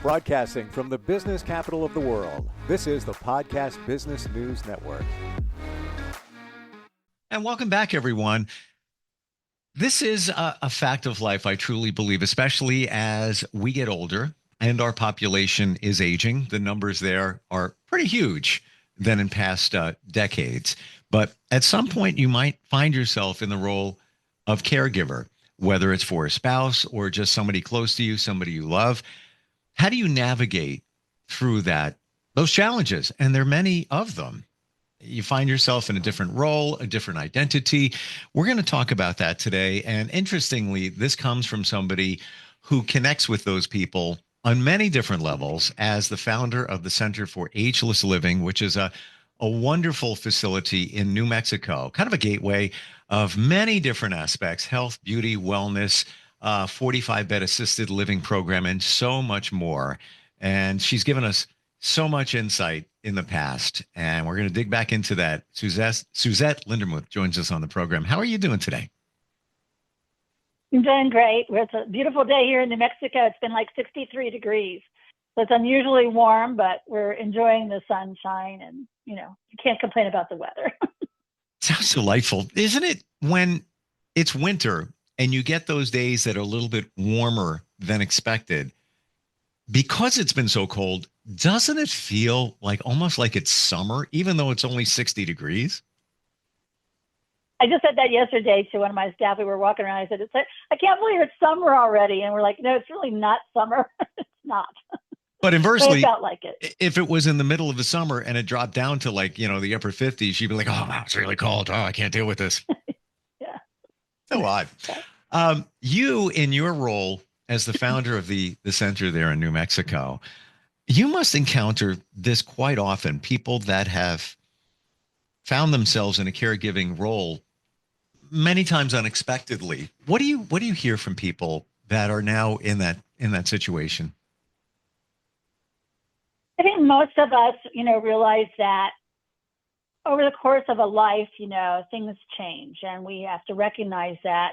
Broadcasting from the business capital of the world, this is the Podcast Business News Network. And welcome back, everyone. This is a fact of life, I truly believe, especially as we get older and our population is aging. The numbers there are pretty huge than in past decades. But at some point, you might find yourself in the role of caregiver, whether it's for a spouse or just somebody close to you, somebody you love. How do you navigate through those challenges? And there are many of them. You find yourself in a different role, a different identity. We're going to talk about that today. And interestingly, this comes from somebody who connects with those people on many different levels as the founder of the Center for Ageless Living, which is a wonderful facility in New Mexico, kind of a gateway of many different aspects: health, beauty, wellness, 45-bed assisted living program, and so much more. And she's given us so much insight in the past, and we're going to dig back into that. Suzette Lindemuth joins us on the program. How are you doing today? I'm doing great. It's a beautiful day here in New Mexico. It's been like 63 degrees. So it's unusually warm, but we're enjoying the sunshine, and, you can't complain about the weather. Sounds delightful. Isn't it, when it's winter and you get those days that are a little bit warmer than expected? Because it's been so cold, doesn't it feel almost like it's summer, even though it's only 60 degrees? I just said that yesterday to one of my staff. We were walking around. I said, I can't believe it's summer already. And we're like, no, it's really not summer. It's not. But inversely, but it felt like it. If it was in the middle of the summer and it dropped down to the upper 50s, you'd be like, oh, wow, it's really cold. Oh, I can't deal with this. Yeah. So odd. You, in your role as the founder of the center there in New Mexico, you must encounter this quite often, people that have found themselves in a caregiving role many times unexpectedly. What do you hear from people that are now in that situation? I think most of us, realize that over the course of a life, things change, and we have to recognize that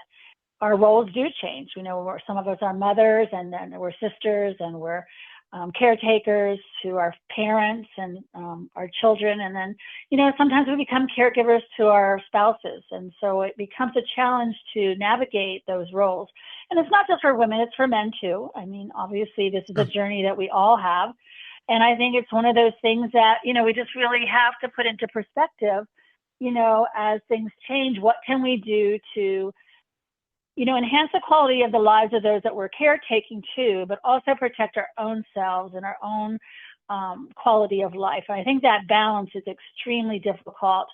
our roles do change. Some of us are mothers, and then we're sisters, and we're caretakers to our parents and our children. And then, sometimes we become caregivers to our spouses. And so it becomes a challenge to navigate those roles. And it's not just for women, it's for men too. I mean, obviously this is a journey that we all have. And I think it's one of those things that, we just really have to put into perspective, as things change. What can we do to enhance the quality of the lives of those that we're caretaking to, but also protect our own selves and our own quality of life. And I think that balance is extremely difficult,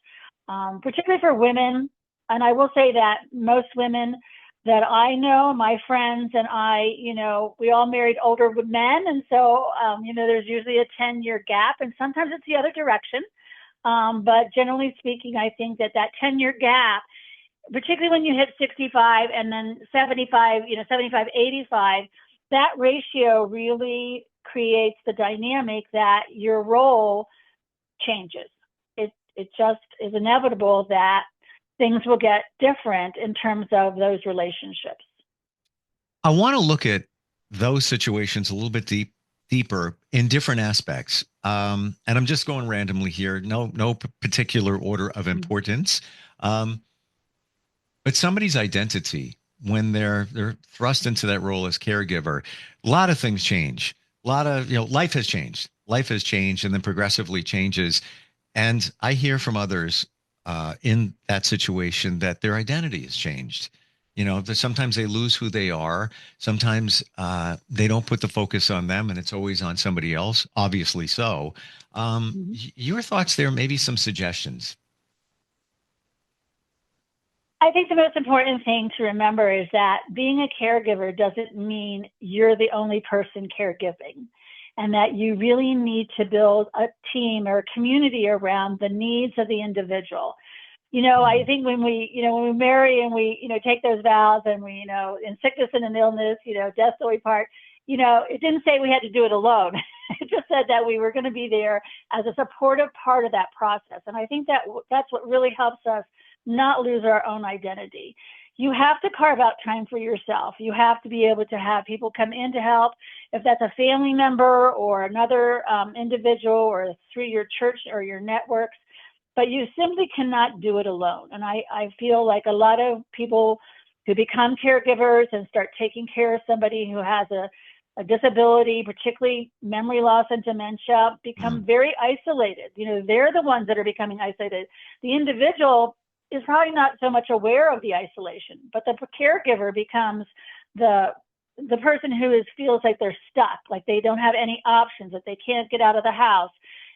particularly for women. And I will say that most women that I know, my friends and I, we all married older men. And so, there's usually a 10-year gap, and sometimes it's the other direction. But generally speaking, I think that 10-year gap, particularly when you hit 65 and then 75, 75, 85, that ratio really creates the dynamic that your role changes. It just is inevitable that things will get different in terms of those relationships. I want to look at those situations a little bit deeper in different aspects. And I'm just going randomly here. No particular order of importance. But somebody's identity, when they're thrust into that role as caregiver, a lot of things change. A lot of, life has changed. Life has changed and then progressively changes. And I hear from others in that situation that their identity has changed. That sometimes they lose who they are. Sometimes they don't put the focus on them, and it's always on somebody else, obviously so. Your thoughts there, maybe some suggestions? I think the most important thing to remember is that being a caregiver doesn't mean you're the only person caregiving, and that you really need to build a team or a community around the needs of the individual. I think when we marry and we, take those vows and we, in sickness and in illness, death till we part, it didn't say we had to do it alone. It just said that we were going to be there as a supportive part of that process. And I think that's what really helps us not lose our own identity. You have to carve out time for yourself. You have to be able to have people come in to help if that's a family member or another individual or through your church or your networks, but you simply cannot do it alone. And I feel like a lot of people who become caregivers and start taking care of somebody who has a disability, particularly memory loss and dementia, become very isolated. You know, they're the ones that are becoming isolated. The individual is probably not so much aware of the isolation, but the caregiver becomes the person who feels like they're stuck, like they don't have any options, that they can't get out of the house.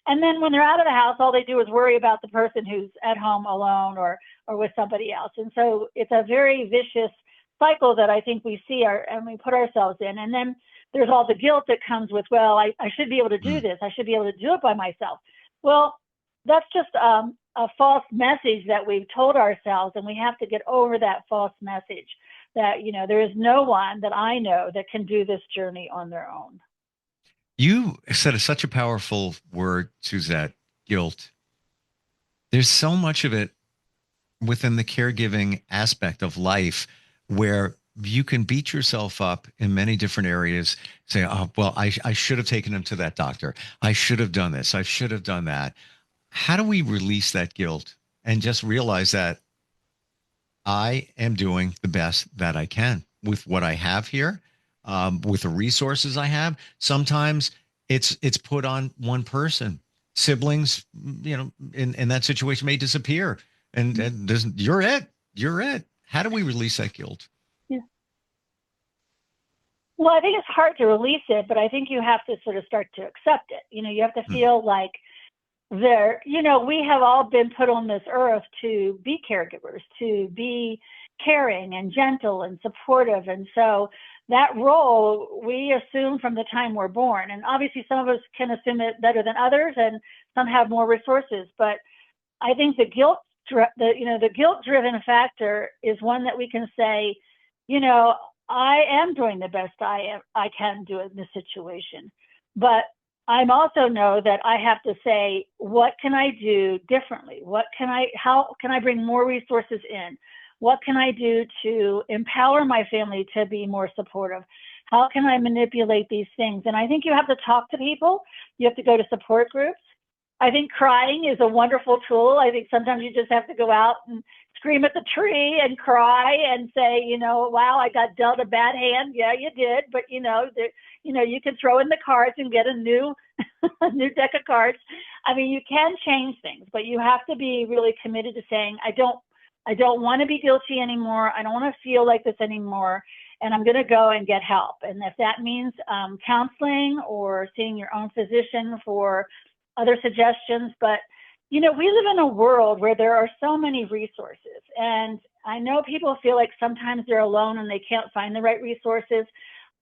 And then when they're out of the house, all they do is worry about the person who's at home alone or with somebody else. And so it's a very vicious cycle that I think we see and we put ourselves in. And then there's all the guilt that comes with, well, I should be able to do this. I should be able to do it by myself. Well, that's just a false message that we've told ourselves, and we have to get over that false message that, you know, there is no one that I know that can do this journey on their own. You said such a powerful word, Suzette, guilt. There's so much of it within the caregiving aspect of life where you can beat yourself up in many different areas, say, oh, well, I should have taken him to that doctor. I should have done this. I should have done that. How do we release that guilt and just realize that I am doing the best that I can with what I have here, with the resources I have? Sometimes it's put on one person. Siblings, you know, in that situation may disappear, and you're it. How do we release that guilt? Yeah. Well, I think it's hard to release it, but I think you have to sort of start to accept it. You know, you have to feel like we have all been put on this earth to be caregivers, to be caring and gentle and supportive. And so that role we assume from the time we're born. And obviously some of us can assume it better than others, and some have more resources. But I think the guilt-driven factor is one that we can say, you know, I am doing the best I can do in this situation. But I also know that I have to say, what can I do differently? How can I bring more resources in? What can I do to empower my family to be more supportive? How can I manipulate these things? And I think you have to talk to people. You have to go to support groups. I think crying is a wonderful tool. I think sometimes you just have to go out and scream at the tree and cry and say, you know, wow, I got dealt a bad hand. Yeah, you did. But, you can throw in the cards and get a new deck of cards. I mean, you can change things, but you have to be really committed to saying, I don't want to be guilty anymore. I don't want to feel like this anymore. And I'm going to go and get help. And if that means counseling or seeing your own physician for other suggestions, but we live in a world where there are so many resources. And I know people feel like sometimes they're alone and they can't find the right resources,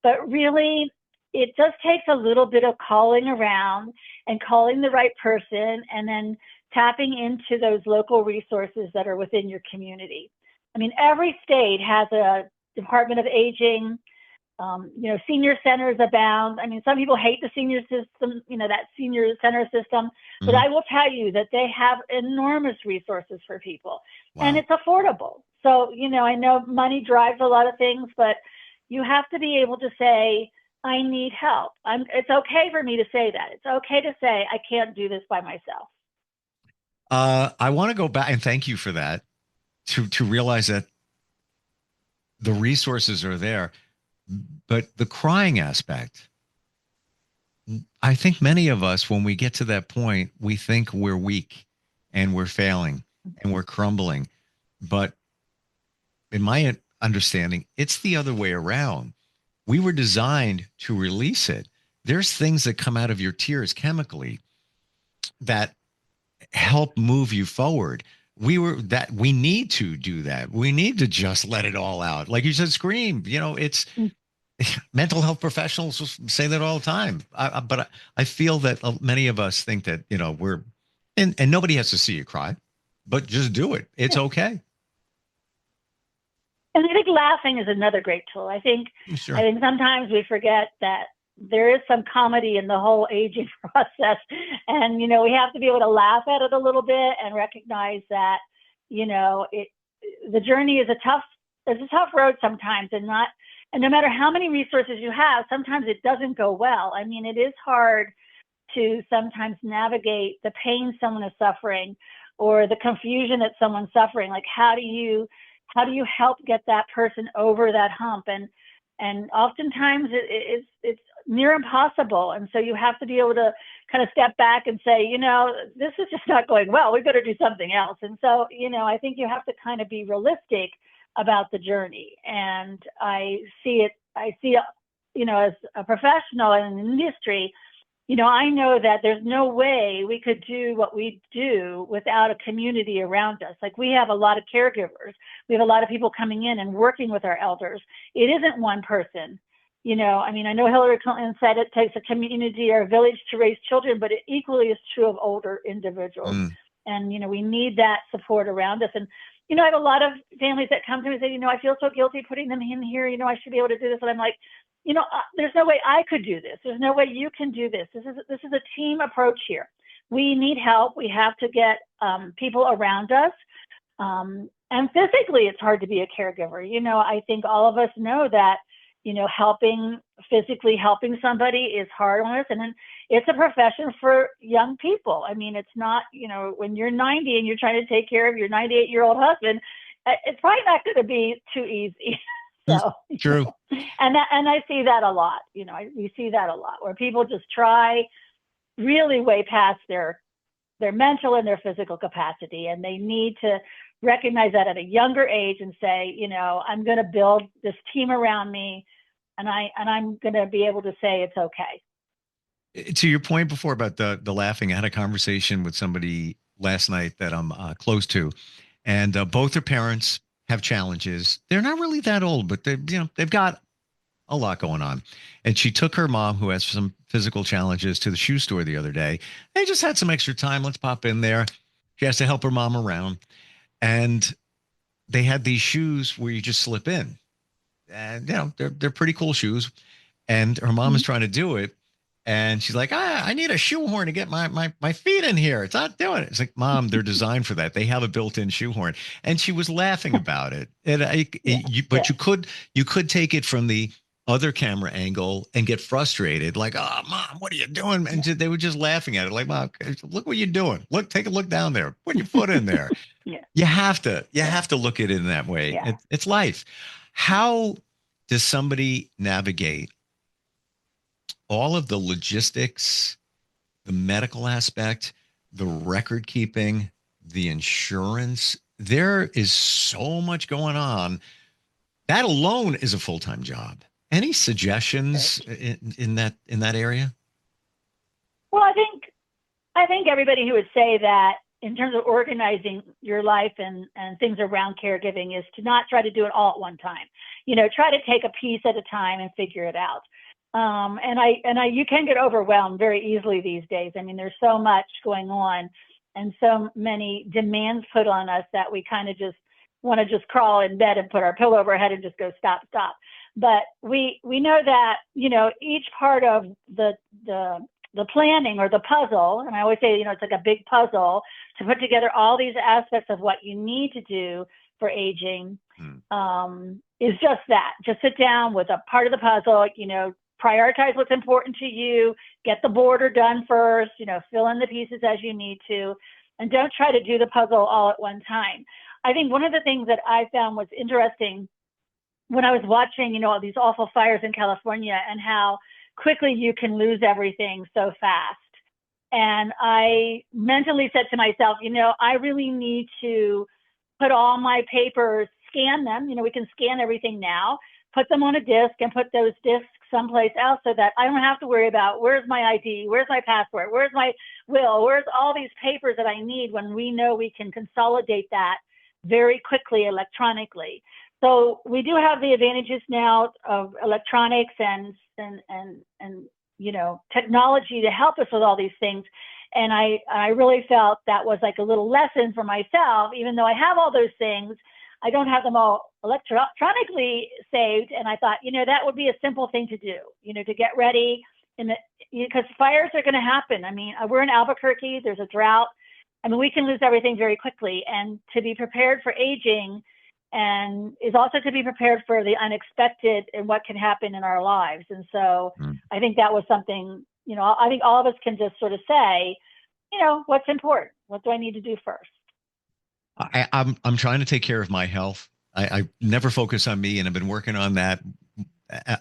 but really it just takes a little bit of calling around and calling the right person and then tapping into those local resources that are within your community. I mean, every state has a Department of Aging. Senior centers abound. I mean, some people hate the senior system, that senior center system, but I will tell you that they have enormous resources for people. Wow. And it's affordable. So, I know money drives a lot of things, but you have to be able to say, I need help. It's okay for me to say that. It's okay to say, I can't do this by myself. I want to go back and thank you for that, to realize that the resources are there. But the crying aspect, I think many of us, when we get to that point, we think we're weak and we're failing and we're crumbling. But in my understanding, it's the other way around. We were designed to release it. There's things that come out of your tears chemically that help move you forward. We need to do that. We need to just let it all out. Like you said, scream, it's mental health professionals say that all the time. But I feel that many of us think that, we're, and nobody has to see you cry, but just do it. It's okay. And I think laughing is another great tool. I think sometimes we forget that there is some comedy in the whole aging process. And, we have to be able to laugh at it a little bit and recognize that, the journey is a tough road sometimes, and And no matter how many resources you have, sometimes it doesn't go well. I mean, it is hard to sometimes navigate the pain someone is suffering or the confusion that someone's suffering. Like, how do you help get that person over that hump? And oftentimes it's near impossible. And so you have to be able to kind of step back and say, this is just not going well. We've got to do something else. And so, I think you have to kind of be realistic about the journey. And I see, as a professional in an industry, I know that there's no way we could do what we do without a community around us. Like, we have a lot of caregivers. We have a lot of people coming in and working with our elders. It isn't one person. I know Hillary Clinton said it takes a community or a village to raise children, but it equally is true of older individuals. And, we need that support around us. And, I have a lot of families that come to me and say, I feel so guilty putting them in here. I should be able to do this. And I'm like, there's no way I could do this. There's no way you can do this. This is a team approach here. We need help. We have to get people around us. And physically, it's hard to be a caregiver. I think all of us know that, physically helping somebody is hard on us. And then it's a profession for young people. I mean, it's not, when you're 90 and you're trying to take care of your 98-year-old husband, it's probably not going to be too easy. So, true. And I see that a lot. We see that a lot where people just try really way past their mental and their physical capacity, and they need to recognize that at a younger age and say, I'm going to build this team around me, and I'm going to be able to say it's okay. To your point before about the laughing, I had a conversation with somebody last night that I'm close to, and both their parents have challenges. They're not really that old, but they've got a lot going on. And she took her mom, who has some physical challenges, to the shoe store the other day. They just had some extra time. Let's pop in there. She has to help her mom around. And they had these shoes where you just slip in. And, they're pretty cool shoes. And her mom is trying to do it. And she's like, I need a shoehorn to get my feet in here. It's not doing it. It's like, Mom, they're designed for that. They have a built-in shoehorn. And she was laughing about it. And you could take it from the other camera angle and get frustrated, like, oh, Mom, what are you doing? And they were just laughing at it, like, Mom, look what you're doing. Look, take a look down there. Put your foot in there. You have to look at it in that way. Yeah. It's life. How does somebody navigate all of the logistics, the medical aspect, the record keeping, the insurance? There is so much going on. That alone is a full-time job. Any suggestions in that area? Well, I think everybody who would say that in terms of organizing your life and things around caregiving is to not try to do it all at one time. Try to take a piece at a time and figure it out. You can get overwhelmed very easily these days. I mean, there's so much going on and so many demands put on us that we kind of just want to just crawl in bed and put our pillow over our head and just go stop. But we know that, each part of the planning or the puzzle, and I always say, it's like a big puzzle to put together all these aspects of what you need to do for aging, is just that. Just sit down with a part of the puzzle, prioritize what's important to you, get the border done first, fill in the pieces as you need to, and don't try to do the puzzle all at one time. I think one of the things that I found was interesting when I was watching, all these awful fires in California and how quickly you can lose everything so fast. And I mentally said to myself, I really need to put all my papers, scan them, we can scan everything now, put them on a disk and put those disks someplace else so that I don't have to worry about where's my ID, where's my passport, where's my will, where's all these papers that I need, when we know we can consolidate that very quickly electronically. So we do have the advantages now of electronics and technology to help us with all these things. And I really felt that was like a little lesson for myself. Even though I have all those things, I don't have them all electronically saved. And I thought, that would be a simple thing to do, to get ready, because fires are going to happen. I mean, we're in Albuquerque, there's a drought. I mean, we can lose everything very quickly. And to be prepared for aging and is also to be prepared for the unexpected and what can happen in our lives. And so I think that was something, I think all of us can just sort of say, what's important? What do I need to do first? I'm trying to take care of my health. I never focus on me, and I've been working on that.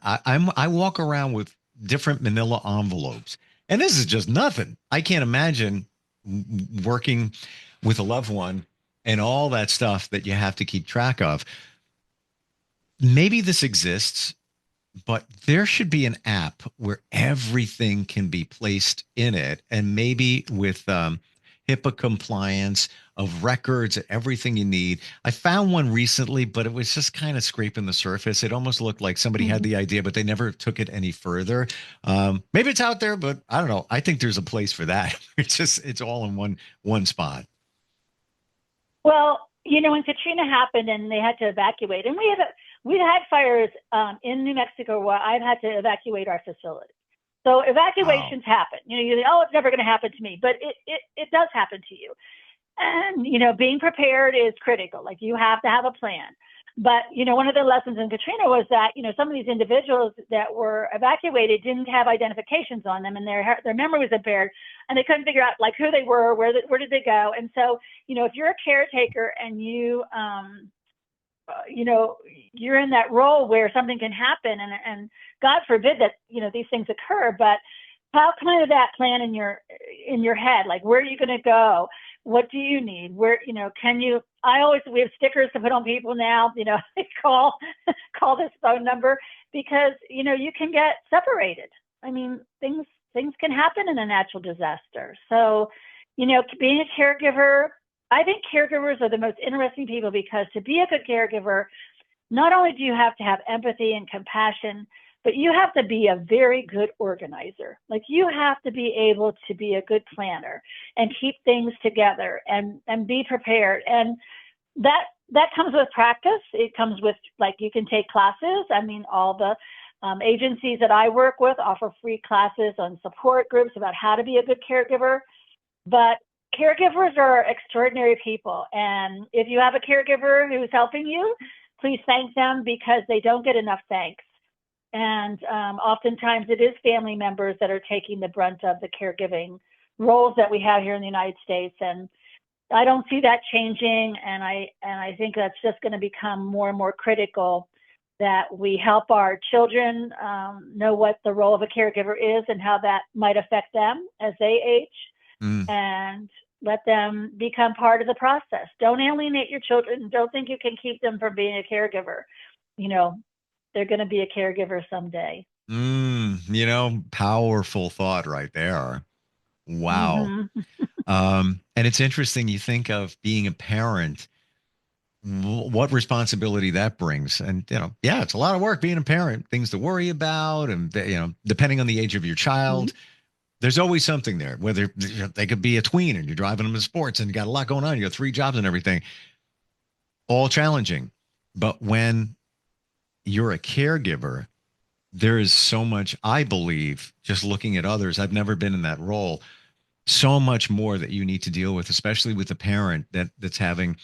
I walk around with different manila envelopes, and this is just nothing. I can't imagine working with a loved one and all that stuff that you have to keep track of. Maybe this exists, but there should be an app where everything can be placed in it, and maybe with HIPAA compliance of records, everything you need. I found one recently, but it was just kind of scraping the surface. It almost looked like somebody had the idea, but they never took it any further. Maybe it's out there, but I don't know. I think there's a place for that. It's all in one spot. Well, when Katrina happened and they had to evacuate, and we've had fires in New Mexico where I've had to evacuate our facility. So evacuations happen. You think, it's never going to happen to me, but it does happen to you. And, being prepared is critical. Like, you have to have a plan. But, one of the lessons in Katrina was that, some of these individuals that were evacuated didn't have identifications on them, and their memory was impaired, and they couldn't figure out like who they were, where did they go. And so, if you're a caretaker and you're in that role where something can happen, and God forbid that, these things occur, but how kind of that plan in your head, like, where are you going to go? What do you need? Where, we have stickers to put on people now, call this phone number, because, you can get separated. I mean, things can happen in a natural disaster. So, being a caregiver, I think caregivers are the most interesting people, because to be a good caregiver, not only do you have to have empathy and compassion, but you have to be a very good organizer. Like, you have to be able to be a good planner and keep things together and be prepared. And that comes with practice. It comes with, like, you can take classes. I mean, all the agencies that I work with offer free classes on support groups about how to be a good caregiver. But caregivers are extraordinary people. And if you have a caregiver who's helping you, please thank them, because they don't get enough thanks. And oftentimes it is family members that are taking the brunt of the caregiving roles that we have here in the United States. And I don't see that changing. And I think that's just going to become more and more critical, that we help our children know what the role of a caregiver is and how that might affect them as they age, and let them become part of the process. Don't alienate your children. Don't think you can keep them from being a caregiver. They're going to be a caregiver someday. Powerful thought right there. Wow. And it's interesting. You think of being a parent, what responsibility that brings. And, it's a lot of work being a parent, things to worry about. And, depending on the age of your child, there's always something there, whether they could be a tween and you're driving them to sports and you got a lot going on. You got 3 jobs and everything, all challenging. But when you're a caregiver, there is so much, I believe, just looking at others, I've never been in that role, so much more that you need to deal with, especially with a parent that's having,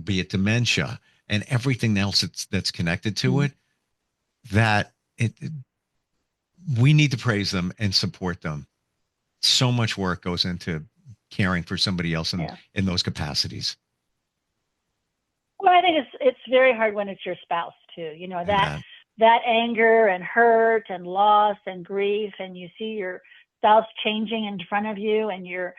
be it dementia and everything else that's connected to it, that we need to praise them and support them. So much work goes into caring for somebody else in those capacities. Well, I think it's very hard when it's your spouse too. That anger and hurt and loss and grief, and you see your spouse changing in front of you, and you're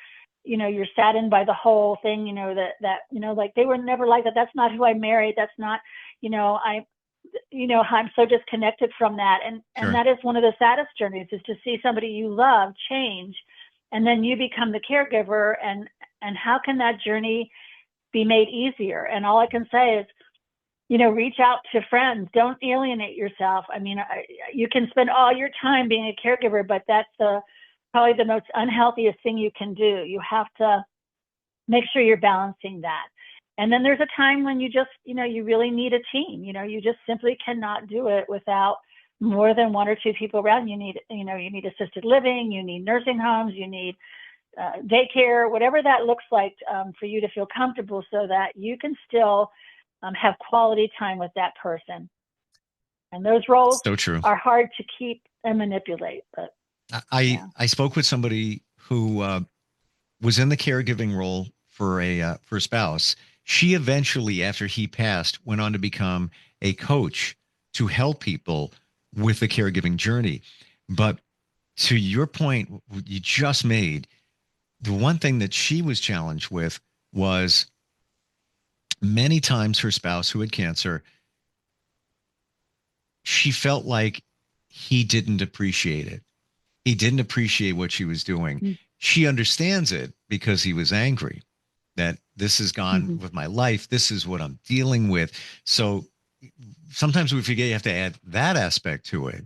saddened by the whole thing. Like, they were never like that. That's not who I married. That's not, I'm so disconnected from that. And that is one of the saddest journeys, is to see somebody you love change, and then you become the caregiver. And how can that journey be made easier? And all I can say is, reach out to friends. Don't alienate yourself. I mean, you can spend all your time being a caregiver, but that's probably the most unhealthiest thing you can do. You have to make sure you're balancing that. And then there's a time when you just, you really need a team. You just simply cannot do it without more than 1 or 2 people around. You need assisted living, you need nursing homes, you need daycare, whatever that looks like, for you to feel comfortable, so that you can still have quality time with that person. And those roles So true. are hard to keep and manipulate. But I spoke with somebody who was in the caregiving role for a spouse. She eventually, after he passed, went on to become a coach to help people with the caregiving journey. But to your point you just made, the one thing that she was challenged with was many times her spouse who had cancer, she felt like he didn't appreciate it. He didn't appreciate what she was doing. Mm-hmm. She understands it because he was angry that this has gone with my life. This is what I'm dealing with. So sometimes we forget you have to add that aspect to it.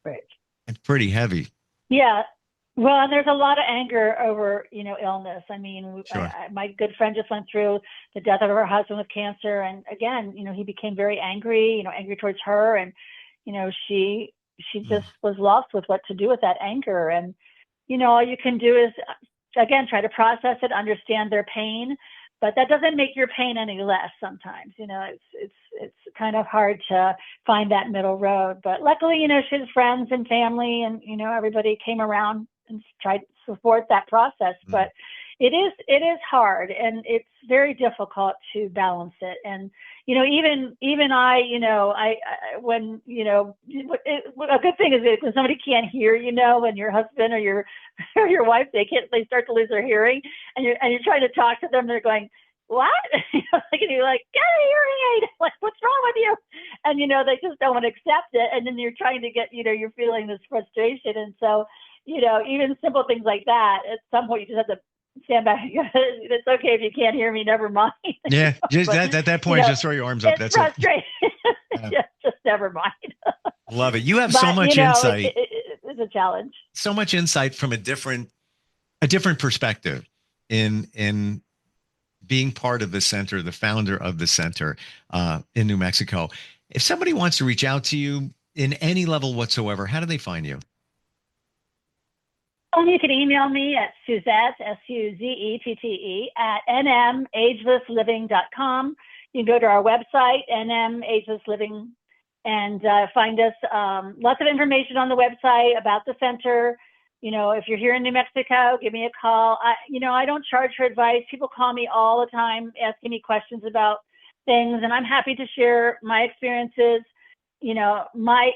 Right. It's pretty heavy. Yeah. Well, and there's a lot of anger over, illness. I mean, Sure. My good friend just went through the death of her husband with cancer. And again, he became very angry, angry towards her. And, she just was lost with what to do with that anger. And, all you can do is, again, try to process it, understand their pain, but that doesn't make your pain any less sometimes. It's kind of hard to find that middle road. But luckily, she has friends and family and, everybody came around and tried to support that process. But it is hard and it's very difficult to balance it. And, even I, when, a good thing is that when somebody can't hear, when your husband or your wife, they start to lose their hearing and you're trying to talk to them, they're going, what? And you're like, get a hearing aid. Like, what's wrong with you? And, they just don't want to accept it. And then you're trying to get, you're feeling this frustration. And so, even simple things like that, at some point you just have to stand back. It's okay if you can't hear me, never mind. Yeah. Just But, at that point, just throw your arms up. It's That's frustrating. it. just never mind. Love it. You have But, so much insight. It's a challenge. So much insight from a different perspective in being part of the center, the founder of the center in New Mexico. If somebody wants to reach out to you in any level whatsoever, how do they find you? You can email me at Suzette, Suzette, at nmagelessliving.com. You can go to our website, nmagelessliving, and find us. Lots of information on the website about the center. If you're here in New Mexico, give me a call. I don't charge for advice. People call me all the time asking me questions about things, and I'm happy to share my experiences. My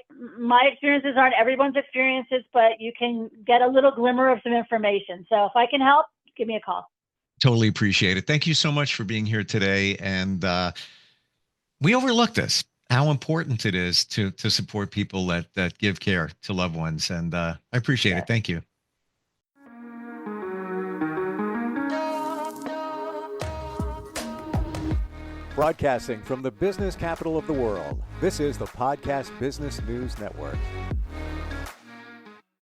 experiences aren't everyone's experiences, but you can get a little glimmer of some information. So if I can help, give me a call. Totally appreciate it. Thank you so much for being here today. And we overlook this, how important it is to support people that give care to loved ones. And I appreciate it. Thank you. Broadcasting from the business capital of the world, this is the Podcast Business News Network.